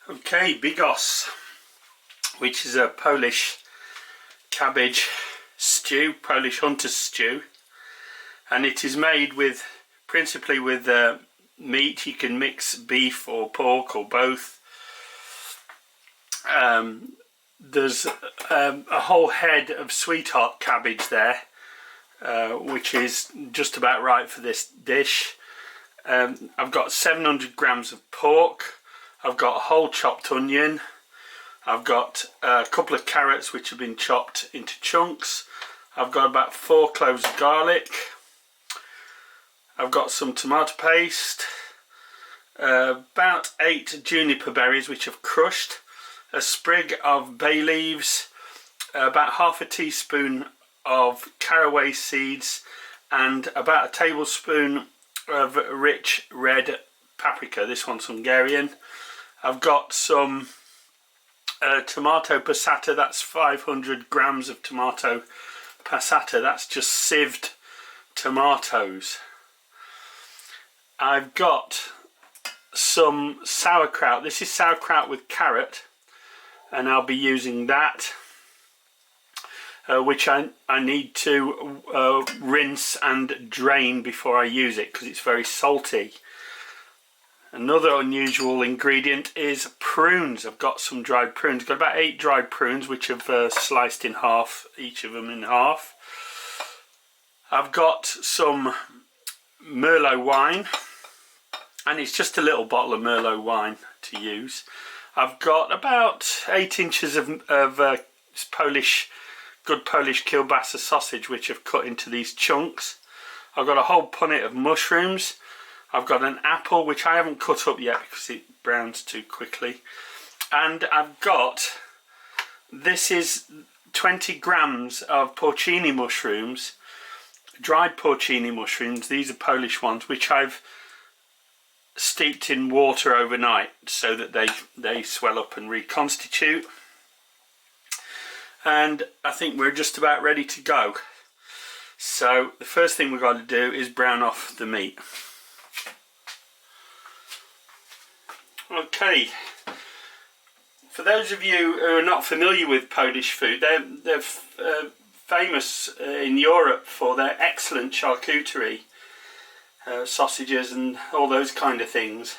Okay, Bigos, which is a Polish cabbage stew, Polish hunter stew, and it is made with principally with meat. You can mix beef or pork or both. There's a whole head of sweetheart cabbage there, which is just about right for this dish. I've got 700 grams of pork. I've got a whole chopped onion. I've got a couple of carrots which have been chopped into chunks. I've got about 4 cloves of garlic. I've got some tomato paste, about 8 juniper berries which I've crushed, a sprig of bay leaves, about half a teaspoon of caraway seeds, and about a tablespoon of rich red paprika. This one's Hungarian. I've got some tomato passata. That's 500 grams of tomato passata. That's just sieved tomatoes. I've got some sauerkraut. This is sauerkraut with carrot, and I'll be using that, which I need to rinse and drain before I use it because it's very salty. Another unusual ingredient is prunes. I've got some dried prunes. I've got about 8 dried prunes which I've sliced in half, each of them in half. I've got some Merlot wine, and it's just a little bottle of Merlot wine to use. I've got about 8 inches of good Polish kielbasa sausage which I've cut into these chunks. I've got a whole punnet of mushrooms. I've got an apple which I haven't cut up yet because it browns too quickly. And I've got, this is 20 grams of porcini mushrooms, dried porcini mushrooms. These are Polish ones which I've steeped in water overnight so that they swell up and reconstitute. And I think we're just about ready to go. So the first thing we've got to do is brown off the meat. Okay, for those of you who are not familiar with Polish food, they're famous in Europe for their excellent charcuterie, sausages and all those kind of things,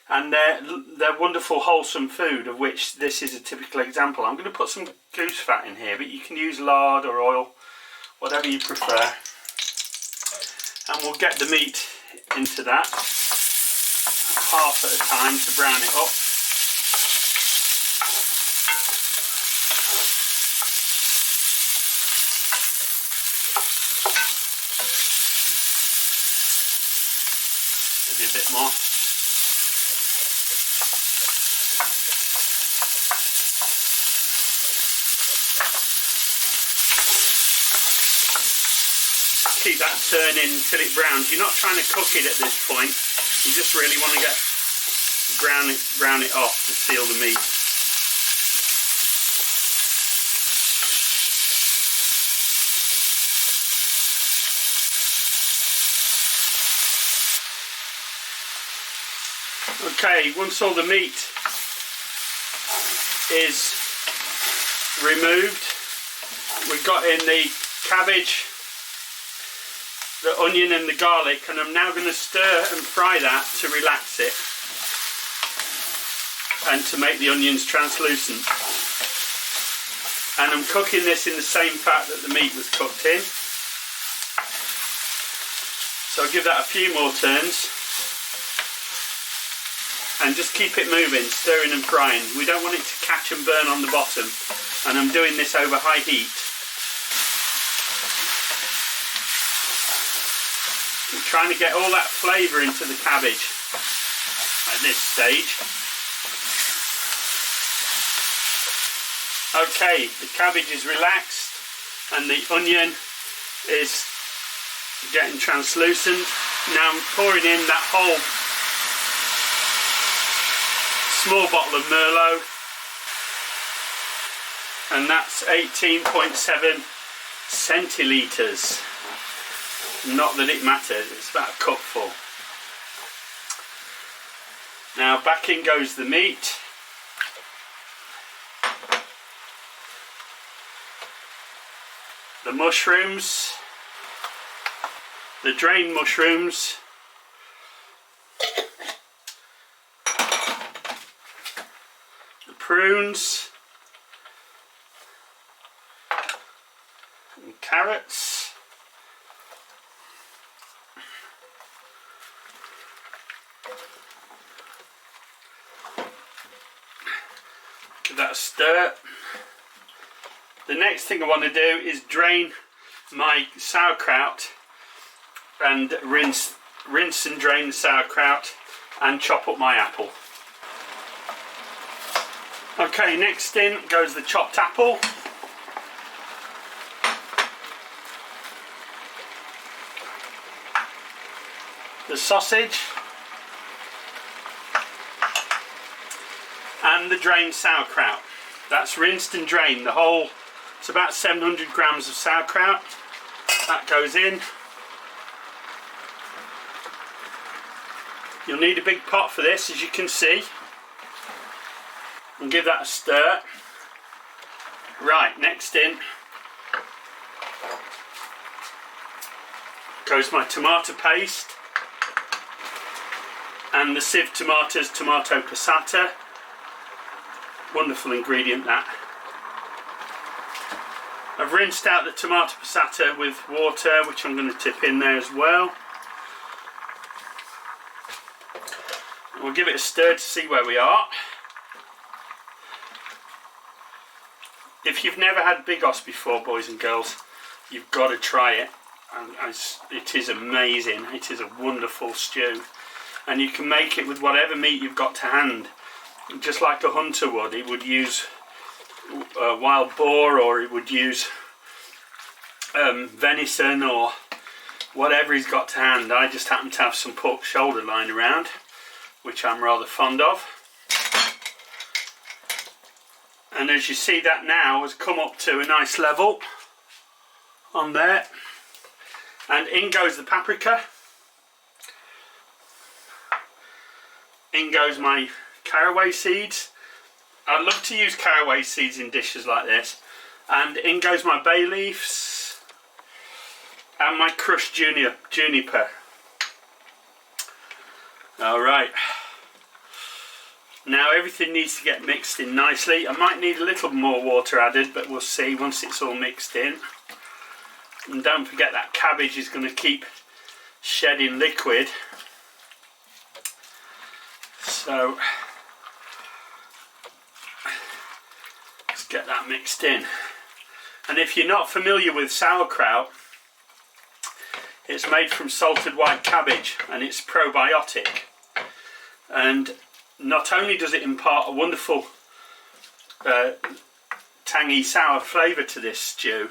and they're wonderful wholesome food, of which this is a typical example. I'm going to put some goose fat in here, but you can use lard or oil, whatever you prefer, and we'll get the meat into that half at a time to brown it up. Maybe a bit more. Keep that turning until it browns. You're not trying to cook it at this point. You just really want to brown it off to seal the meat. Okay, once all the meat is removed, we've got in the cabbage, the onion and the garlic, and I'm now going to stir and fry that to relax it and to make the onions translucent. And I'm cooking this in the same fat that the meat was cooked in. So I'll give that a few more turns and just keep it moving, stirring and frying. We don't want it to catch and burn on the bottom, and I'm doing this over high heat. I'm trying to get all that flavour into the cabbage at this stage. Okay, the cabbage is relaxed and the onion is getting translucent. Now I'm pouring in that whole small bottle of Merlot, and that's 18.7 centilitres. Not that it matters, it's about a cupful. Now back in goes the meat. the mushrooms, the drained mushrooms, the prunes, and carrots, give that a stir. The next thing I want to do is drain my sauerkraut and rinse and drain the sauerkraut and chop up my apple. Okay, next in goes the chopped apple. The sausage and the drained sauerkraut. That's rinsed and drained, the whole. It's about 700 grams of sauerkraut. That goes in. You'll need a big pot for this, as you can see. And give that a stir. Right, next in goes my tomato paste and the sieved tomatoes, tomato passata. Wonderful ingredient, that. I've rinsed out the tomato passata with water, which I'm going to tip in there as well. And we'll give it a stir to see where we are. If you've never had Bigos before, boys and girls, you've got to try it. And it is amazing. It is a wonderful stew. And you can make it with whatever meat you've got to hand. Just like a hunter would. He would use wild boar, or he would use venison, or whatever he's got to hand. I just happen to have some pork shoulder lying around, which I'm rather fond of. And as you see, that now has come up to a nice level on there. And in goes the paprika. In goes my caraway seeds. I love to use caraway seeds in dishes like this. And in goes my bay leaves and my crushed juniper. Alright, now everything needs to get mixed in nicely. I might need a little more water added, but we'll see once it's all mixed in. And don't forget that cabbage is going to keep shedding liquid. So let's get that mixed in. And if you're not familiar with sauerkraut, it's made from salted white cabbage and it's probiotic. And not only does it impart a wonderful tangy sour flavour to this stew,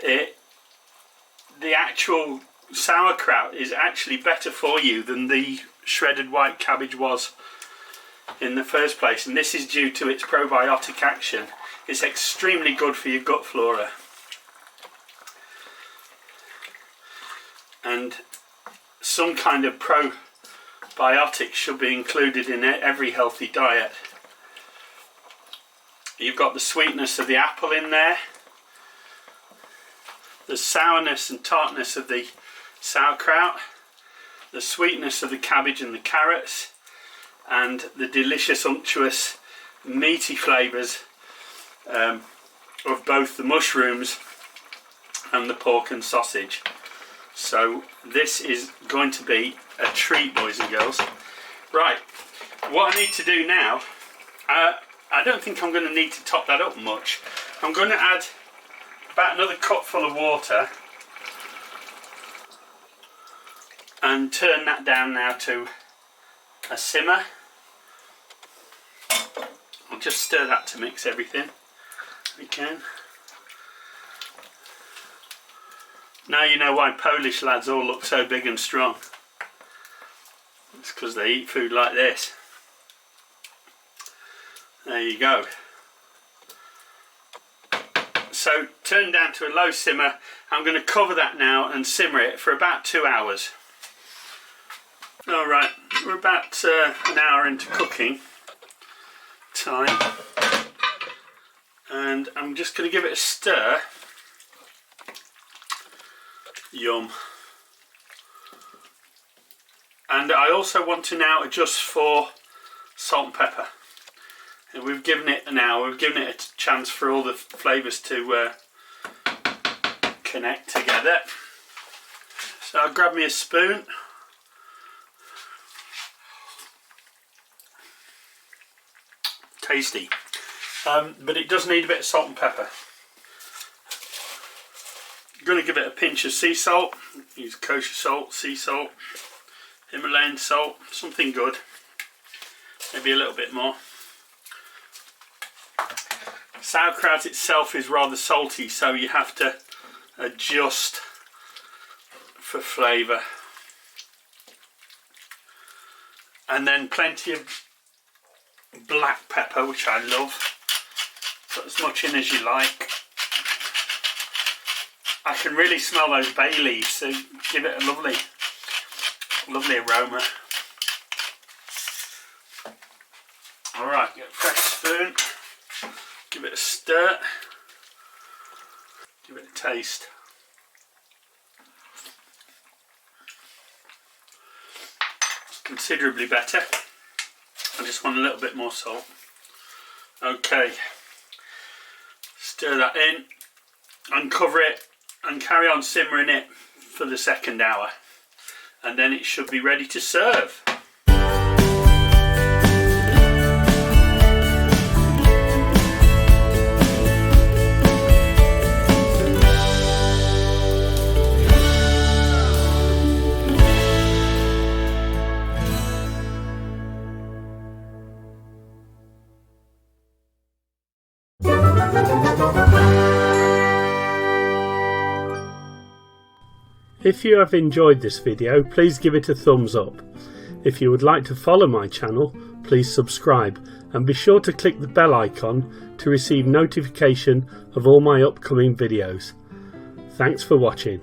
the actual sauerkraut is actually better for you than the shredded white cabbage was in the first place, and this is due to its probiotic action. It's extremely good for your gut flora, and some kind of probiotic should be included in every healthy diet. You've got the sweetness of the apple in there, the sourness and tartness of the sauerkraut, the sweetness of the cabbage and the carrots, and the delicious, unctuous, meaty flavours of both the mushrooms and the pork and sausage. So this is going to be a treat, boys and girls. Right, what I need to do now, I don't think I'm going to need to top that up much. I'm going to add about another cupful of water and turn that down now to a simmer. I'll just stir that to mix everything we can. Now you know why Polish lads all look so big and strong. It's because they eat food like this. There you go. So turn down to a low simmer. I'm going to cover that now and simmer it for about 2 hours. Alright, we're about an hour into cooking time, and I'm just going to give it a stir Yum. And I also want to now adjust for salt and pepper. And we've given it an hour, we've given it a chance for all the flavours to connect together. So I'll grab me a spoon. Tasty. But it does need a bit of salt and pepper. I'm going to give it a pinch of sea salt. Use kosher salt, sea salt, Himalayan salt, something good. Maybe a little bit more. Sauerkraut itself is rather salty, so you have to adjust for flavour. And then plenty of black pepper, which I love. Put as much in as you like. I can really smell those bay leaves, so give it a lovely aroma. Alright, get a fresh spoon, give it a stir, give it a taste. It's considerably better. I just want a little bit more salt. Okay, stir that in, uncover it and carry on simmering it for the second hour, and then it should be ready to serve. If you have enjoyed this video, please give it a thumbs up. If you would like to follow my channel, please subscribe and be sure to click the bell icon to receive notification of all my upcoming videos. Thanks for watching.